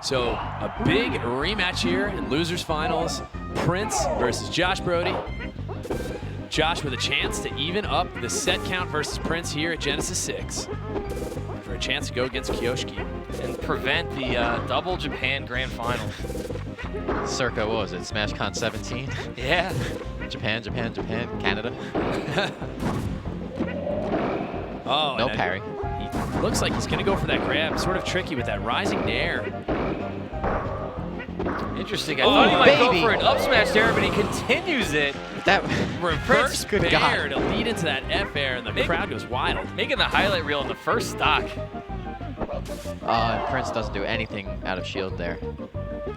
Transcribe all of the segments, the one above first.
So a big rematch here in losers finals. Prince versus Josh Brody. Josh with a chance to even up the set count versus Prince here at Genesis 6 for a chance to go against Yoshi and prevent the double Japan Grand Final. Circa, what was it, SmashCon 17? Yeah. Japan, Japan, Japan, Canada. Oh, no parry. He looks like he's going to go for that grab. Sort of tricky with that rising nair. Interesting. I thought he might go for an up smash there, but he continues it. That reverse good bair God. to lead into that F air, and the crowd goes wild. Making the highlight reel in the first stock. Prince doesn't do anything out of shield there.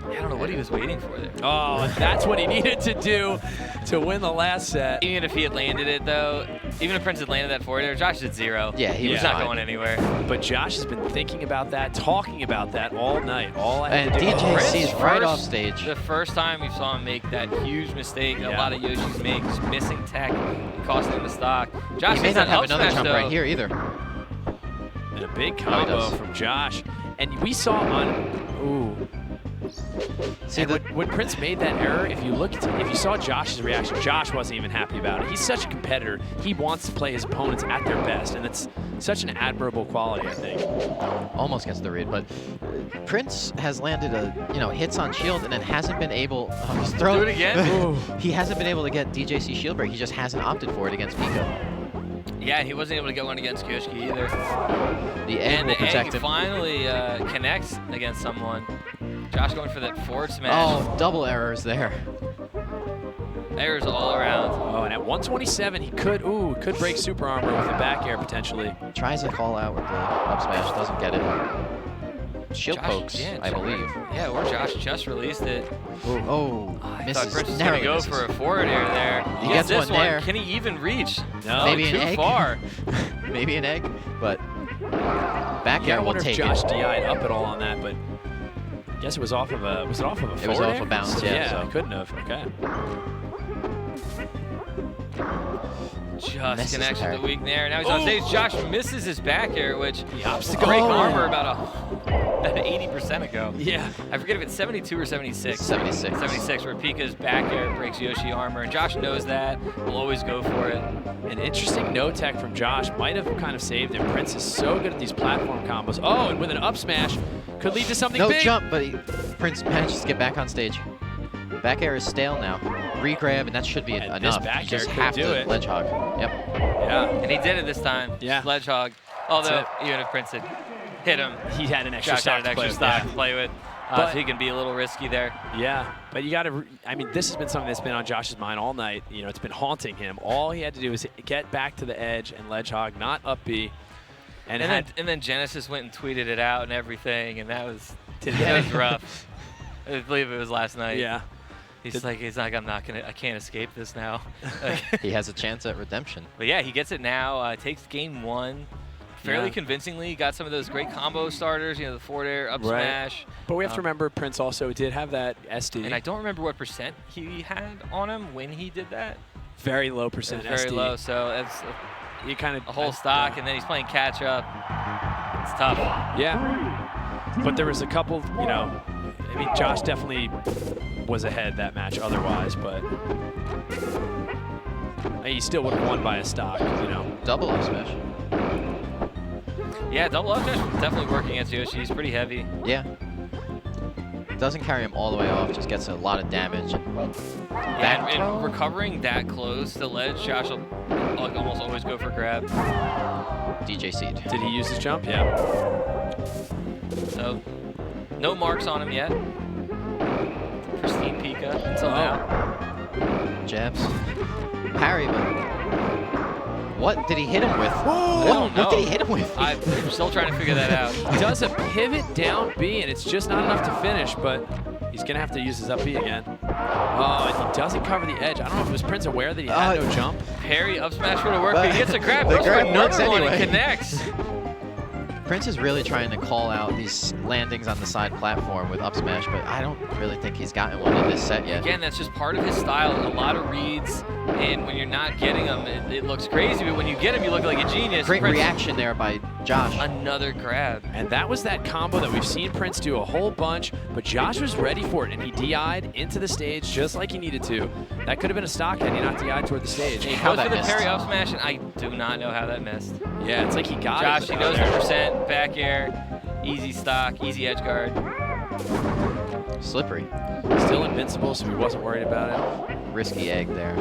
I don't know what he was waiting for there. Oh, and that's what he needed to do to win the last set. Even if he had landed it, though, even if Prince had landed that forward there, Josh did 0. Yeah, he was not fine. going anywhere. But Josh has been thinking about that, talking about that all night. And DJ sees right off stage. The first time we saw him make that huge mistake, a lot of Yoshis make, just missing tech, costing him the stock. Josh he may not have another smash, jump though. right here either. And a big combo from Josh. And we saw on, See, when Prince made that error, if you saw Josh's reaction, Josh wasn't even happy about it. He's such a competitor. He wants to play his opponents at their best, and it's such an admirable quality, I think. Almost gets the read, but Prince has landed hits on shield and then hasn't been able. He's thrown. Do it again. He hasn't been able to get DJC shield break. He just hasn't opted for it against Pika. Yeah, he wasn't able to get one against Yoshi either. The egg will protect him. Finally connects against someone. Josh going for that forward smash. Oh, double errors there. Errors all around. Oh, and at 127, he could break super armor with a back air potentially. Tries to call out with the up smash, doesn't get it. Shield pokes, I believe. Yeah, or Josh just released it. Oh, I misses. thought Prince was going to go for a forward air there. He gets this one there. Can he even reach? No, maybe too an egg. far. Maybe an egg, but back air will take it. I wonder if Josh DI'd up at all on that, but I guess it was off of a. Was it off of a? It was off air? a bounce. Yeah, so. Couldn't have. Okay. Just connection to the weak there. Now he's on stage. Josh misses his back air, which the opposite break armor about 80% ago. Yeah. I forget if it's 72 or 76. 76. 76, where Pika's back air breaks Yoshi armor, and Josh knows that. Will always go for it. An interesting no tech from Josh might have kind of saved him. Prince is so good at these platform combos. Oh, and with an up smash, could lead to something big. No jump, but Prince manages to get back on stage. Back air is stale now. Re-grab, and that should be enough. This back you just air have could to do it. ledge hog. Yep. Yeah. And he did it this time. Yeah. Ledge hog. Although, even if Prince had hit him, he had an extra stock to play with. So he can be a little risky there. Yeah, but you got to, I mean, this has been something that's been on Josh's mind all night. You know, it's been haunting him. All he had to do was get back to the edge and ledge hog, not up B. And then Genesis went and tweeted it out and everything, and that was rough. I believe it was last night. Yeah. He's like, I can't escape this now. He has a chance at redemption. But yeah, he gets it now. Takes game 1 fairly convincingly. Got some of those great combo starters, the forward air, up smash. But we have to remember Prince also did have that SD. And I don't remember what percent he had on him when he did that. Very low percent SD. Very low, so it's you kind of a whole stock, and then he's playing catch up. It's tough. Yeah. But there was a couple, I mean, Josh definitely was ahead that match otherwise, but he still would have won by a stock, Double up smash. Yeah, double up smash definitely working against Yoshi. He's pretty heavy. Yeah. Doesn't carry him all the way off, just gets a lot of damage. And recovering that close to ledge, Josh will almost always go for grab. DJ Seed. Did he use his jump? Yeah. So, no marks on him yet. Pristine Pika until now. Jabs. Parry, but what did he hit him with? What did he hit him with? I'm still trying to figure that out. He does a pivot down B, and it's just not enough to finish, but he's going to have to use his up B again. Oh, and he doesn't cover the edge. I don't know if it was Prince aware that he had no jump. Parry, up smash would have worked, but he gets a grab. Goes for another one and connects. Prince is really trying to call out these landings on the side platform with up smash, but I don't really think he's gotten one in this set yet. Again, that's just part of his style. A lot of reads, and when you're not getting them, it looks crazy. But when you get them, you look like a genius. Great Prince, reaction there by Josh. Another grab. And that was that combo that we've seen Prince do a whole bunch, but Josh was ready for it, and he DI'd into the stage just like he needed to. That could have been a stock had he not DI'd toward the stage. He How goes for the that parry missed. up smash, and I do not know how that missed. Yeah, it's like he got Josh, it. he knows the percent, back air, easy stock, easy edge guard. Slippery. Still invincible, so he wasn't worried about it. Risky egg there.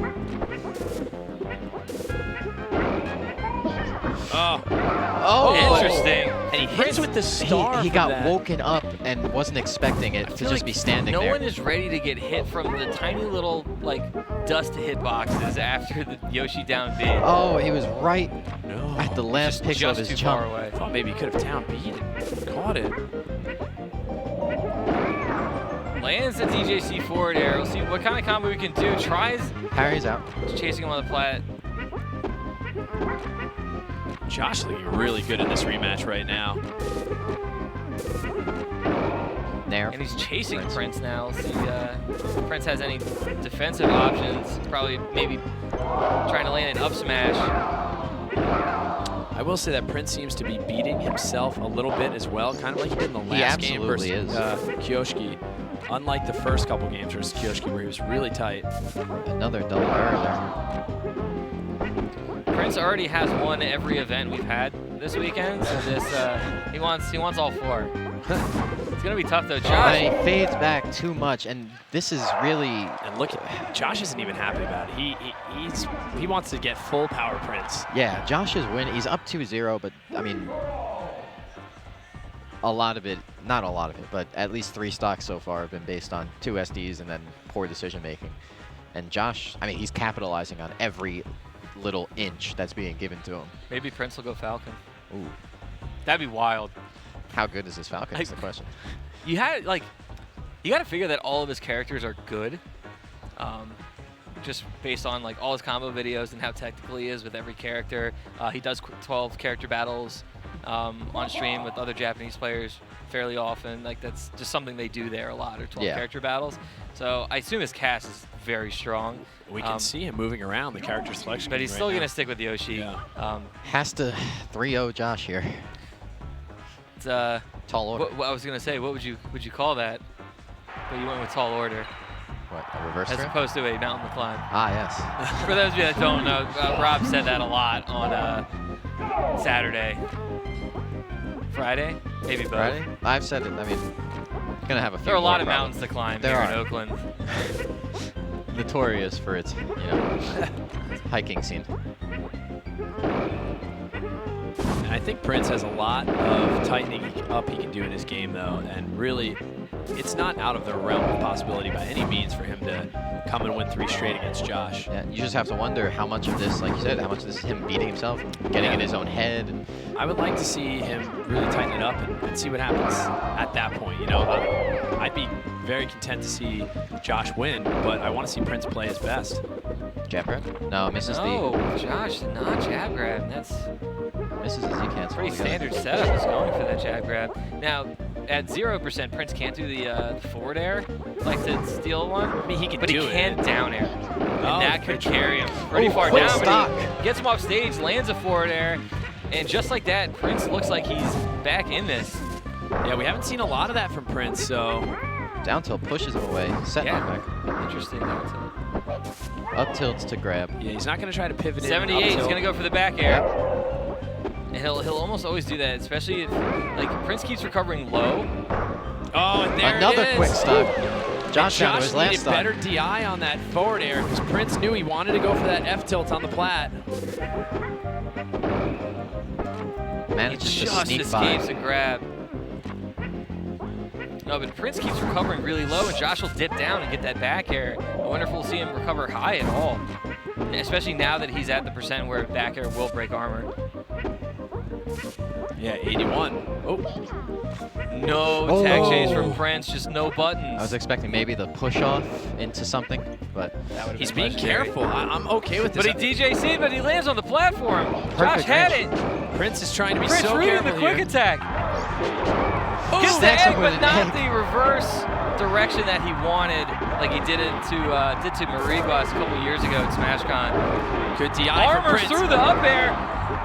Oh, Oh! Interesting. and he hits with the star. He from got that. woken up and wasn't expecting it to feel just like be standing no there. one is ready to get hit from the tiny little like dust hitboxes after the Yoshi down B. Oh, he was right No. at the last pixel of Just his too far jump. away. I thought maybe he could have down beat it. Caught it. Lands the DJC forward air. We'll see what kind of combo we can do. Tries Parry's out. chasing him on the plat. Josh looking really good in this rematch right now. Nair. And he's chasing Prince now. See if Prince has any defensive options. Probably maybe trying to land an up smash. I will say that Prince seems to be beating himself a little bit as well, kind of like he did in the He last game versus absolutely Kyoshi. Unlike the first couple games versus Kyoshi, where he was really tight. Another double error Prince already has won every event we've had this weekend, so this he wants all four. It's gonna be tough though. there. Josh, He fades back too much, and this is really... And look at Josh isn't even happy about it. He wants to get full power Prince. Yeah, Josh is winning. He's up 2-0, but I mean, a lot of it, not a lot of it, but at least 3 stocks so far have been based on 2 SDs and then poor decision making. And Josh, I mean, he's capitalizing on every little inch that's being given to him. maybe Prince will go Falcon. Ooh, That'd be wild. how good is this Falcon is the question. You had like, you got to figure that all of his characters are good, just based on like all his combo videos and how technical he is with every character. He does 12 character battles on stream with other Japanese players fairly often. Like that's just something they do there a lot, or 12 character battles. So I assume his cast is very strong. We can see him moving around the character selection. But he's still gonna stick with Yoshi. Yeah. Has to 3-0 Josh here. It's Tall order. what I was gonna say, what would you call that? But you went with tall order What, a reverse as throw? opposed to a mountain to climb. Ah, yes. For those of you that don't know, Rob said that a lot on Saturday, Friday, maybe both. Friday? I've said it. I mean, gonna have a few There are a lot more of problems. mountains to climb There here in are. Oakland. Notorious for its, hiking scene. And I think Prince has a lot of tightening up he can do in his game, though, and really, it's not out of the realm of possibility by any means for him to come and win 3 straight against Josh. Yeah, you just have to wonder how much of this, like you said, how much of this is him beating himself, getting in his own head. And I would like to see him really tighten it up and see what happens at that point. You know, I'd be very content to see Josh win, but I want to see Prince play his best. jab grab? No, misses Josh did not jab grab. That's misses the Z cancel. pretty standard setup. Is going for that jab grab. Now, at 0%, Prince can't do the forward air, like to steal one. I mean, he can but do he it. can down air, and Oh, that could carry him pretty far quick down. stock. But he gets him off stage, lands a forward air, and just like that, Prince looks like he's back in this. Yeah, we haven't seen a lot of that from Prince, so Down tilt pushes him away. Set Yeah. knockback. Interesting. Up tilts to grab. yeah, he's not going to try to pivot in. 78. up He's tilt. gonna go for the back air. And he'll almost always do that, especially if like Prince keeps recovering low. Oh, and there Another it is. quick stock. And Josh down to Josh his last needed stock. better DI on that forward air because Prince knew he wanted to go for that F tilt on the plat. He Manages to just sneak by. escapes a grab. No, but Prince keeps recovering really low, and Josh will dip down and get that back air. I wonder if we'll see him recover high at all, especially now that he's at the percent where back air will break armor. Yeah, 81. Oh, No tag change from Prince, just no buttons. I was expecting maybe the push off into something, but That would've he's been being legendary. careful. I'm okay with this. But he DJC'd, but he lands on the platform. Josh Perfect had range. it. Prince is trying to be Prince so reading careful the quick here. attack. Gets the Stacks egg, up with but an not egg. the reverse direction that he wanted, like he did to Marigos a couple years ago at SmashCon. Good DI for Armors Prince. through the up air,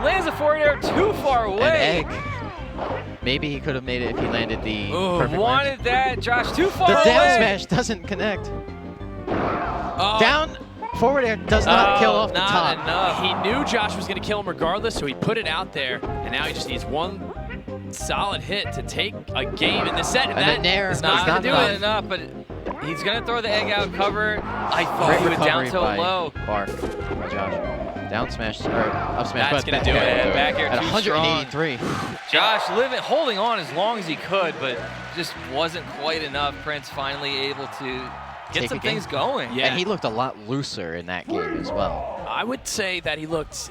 lands a forward air too far away. An egg. Maybe he could have made it if he landed the Ooh, perfect wanted that, Josh, too far The away. down smash doesn't connect. Oh, Down forward air does not kill off the not top. enough. He knew Josh was going to kill him regardless, so he put it out there, and now he just needs one solid hit to take a game in this set, and And that the nair is was not not going to do enough, it. but he's gonna throw the egg out cover. I thought Great he would down recovery tilt by low. Bark by Josh. Down smash or up smash. That's but gonna do it. Yeah, back air at too 183. Josh holding on as long as he could, but just wasn't quite enough. Prince finally able to get Take some a game. things going. Yeah. And he looked a lot looser in that game as well. I would say that he looked,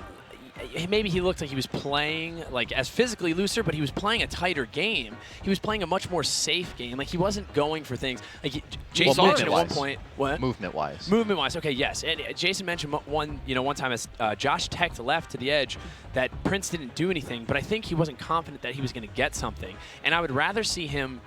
maybe he looked like he was playing like as physically looser, but he was playing a tighter game. He was playing a much more safe game. Like he wasn't going for things. Like Jason mentioned at one point, what? Movement-wise. Movement-wise, okay, yes. And Jason mentioned one time as Josh teched left to the edge that Prince didn't do anything, but I think he wasn't confident that he was going to get something. And I would rather see him,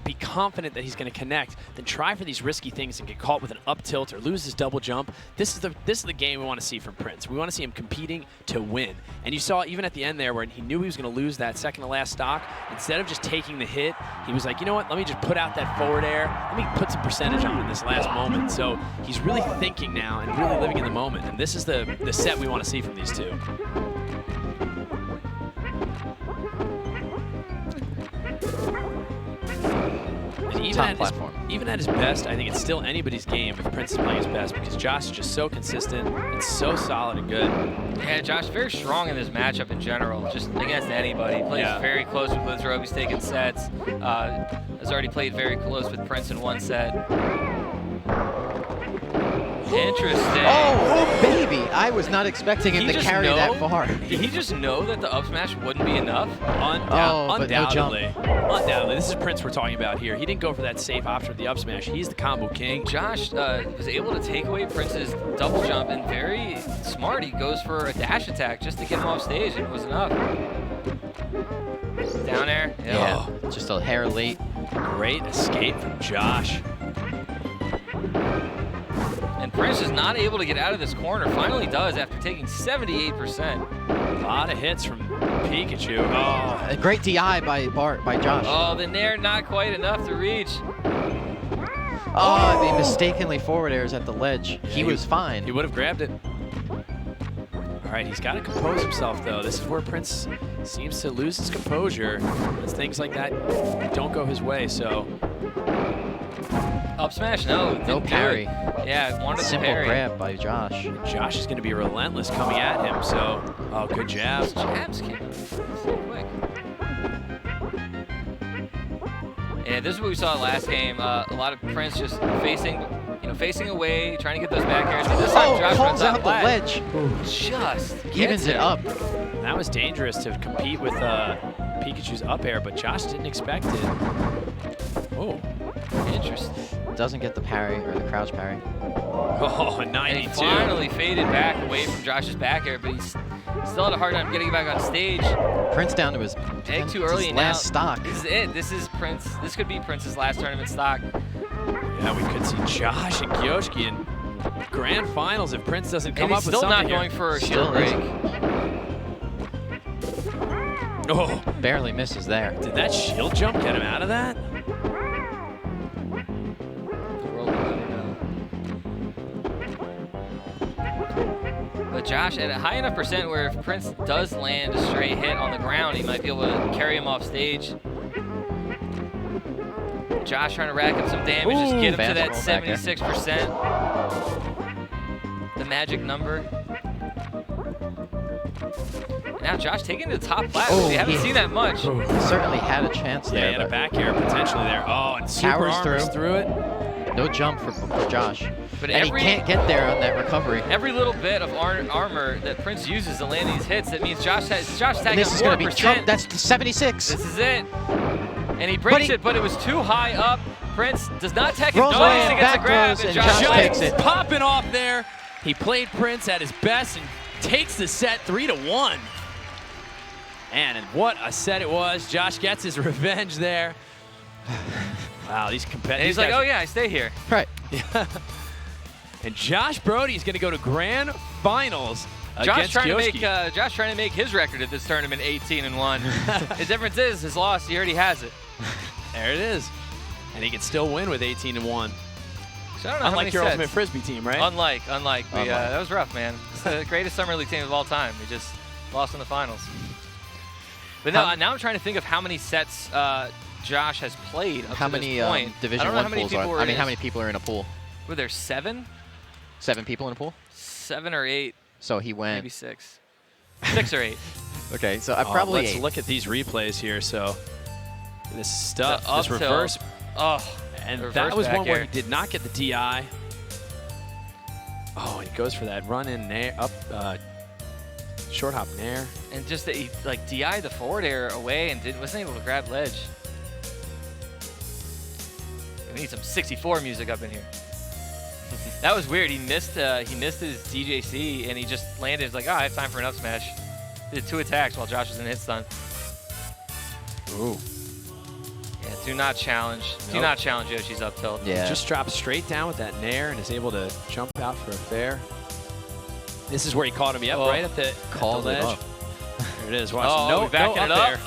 be confident that he's going to connect than try for these risky things and get caught with an up tilt or lose his double jump. This is the game we want to see from Prince. We want to see him competing to win. And you saw even at the end there where he knew he was going to lose that second to last stock, instead of just taking the hit, he was like, you know what, let me just put out that forward air. Let me put some percentage on in this last moment. So he's really thinking now and really living in the moment. And this is the set we want to see from these two. And even at his best, I think it's still anybody's game if Prince is playing his best because Josh is just so consistent and so solid and good. Yeah, Josh very strong in this matchup in general, just against anybody. He plays very close with Blizzard. He's taking sets. Has already played very close with Prince in one set. Interesting. Oh, baby. I was not expecting him to carry that far. Did he just know that the up smash wouldn't be enough? Undoubtedly. Undoubtedly. This is Prince we're talking about here. He didn't go for that safe option with the up smash. He's the combo king. Josh was able to take away Prince's double jump, and very smart. He goes for a dash attack just to get him off stage, and it was enough. Down air. Yeah, just a hair late. Great escape from Josh. And Prince is not able to get out of this corner. Finally does after taking 78%. A lot of hits from Pikachu. Oh, A great DI by Josh. Oh, the nair not quite enough to reach. Oh, he mistakenly forward airs at the ledge. He was fine. he would have grabbed it. All right, he's got to compose himself, though. This is where Prince seems to lose his composure. As things like that don't go his way, so. Up smash, no. No parry. Yeah, wanted the Simple parry. grab by Josh. Josh is going to be relentless coming at him, so. Oh, good jab. Those jabs came so quick. Yeah, this is what we saw last game. A lot of Prince just facing away, trying to get those back airs. But this time, Josh calls runs up out the flat. ledge. Just Evens it up. That was dangerous to compete with Pikachu's up air, but Josh didn't expect it. Oh. Interesting. Doesn't get the parry or the crouch parry. Oh, And 92. he finally faded back away from Josh's back air, but he's still had a hard time getting back on stage. Prince down to his Egg too early and last now. stock. This is it. This is Prince. This could be Prince's last tournament stock. Yeah, we could see Josh and Yoshi in grand finals if Prince doesn't come And up he's with still something not going here. for a Still shield break. Oh, Barely misses there. did that shield jump get him out of that? The world will never know. But Josh, at a high enough percent where if Prince does land a straight hit on the ground, he might be able to carry him off stage. Josh trying to rack up some damage, just get him to that fast roll back there. 76%. The magic number. And now Josh taking the top flat, which we haven't seen that much. Certainly had a chance Yeah, there. he had a but back air potentially there. Oh, and super Powers armors through it. no jump for Josh. But And he can't get there on that recovery. Every little bit of armor that Prince uses to land these hits, that means Josh tagging And this on is going to be 4%. that's 76. This is it. And he breaks it, but it was too high up. Prince does not tech him. Rolls No, in, he gets a back grab, throws, and and Josh Josh takes takes it. Popping off there. He played Prince at his best and takes the set 3-1. And what a set it was. Josh gets his revenge there. Wow, these competitors. And he's like, oh yeah, I stay here. Right. Yeah. And Josh Brody is going to go to grand finals Josh against trying to make his record at this tournament 18-1. The difference is his loss. He already has it. There it is. And he can still win with 18-1. So I don't know how Unlike many your sets. Ultimate Frisbee team, right? Unlike. That was rough, man. It's the greatest summer league team of all time. We just lost in the finals. But no, now I'm trying to think of how many sets Josh has played up How to many this point. Division I don't know I how many pools people are? were I mean, in how his- many people are in a pool? Were there 7? 7 people in a pool? 7 or 8, So he went. maybe 6. 6 or 8. Okay, so I probably. Let's look at these replays here. So this stuff, The this up tilt. reverse, Oh, and reverse that was back one where air. he did not get the DI. Oh, and he goes for that run in there, up, short hop nair. And just that he like DI'd the forward air away and wasn't able to grab ledge. We need some 64 music up in here. That was weird. He missed his DJC and he just landed. It's like, oh, I have time for an up smash. Did 2 attacks while Josh was in hit stun. Ooh. Yeah, do not challenge. Do Nope. not challenge Yoshi's up tilt. Yeah. Just drops straight down with that nair and is able to jump out for a fair. This is where he caught him. Yep, Oh. right at the Called it ledge. up. There it is. Watch. Oh, no, we backing no it up up. there.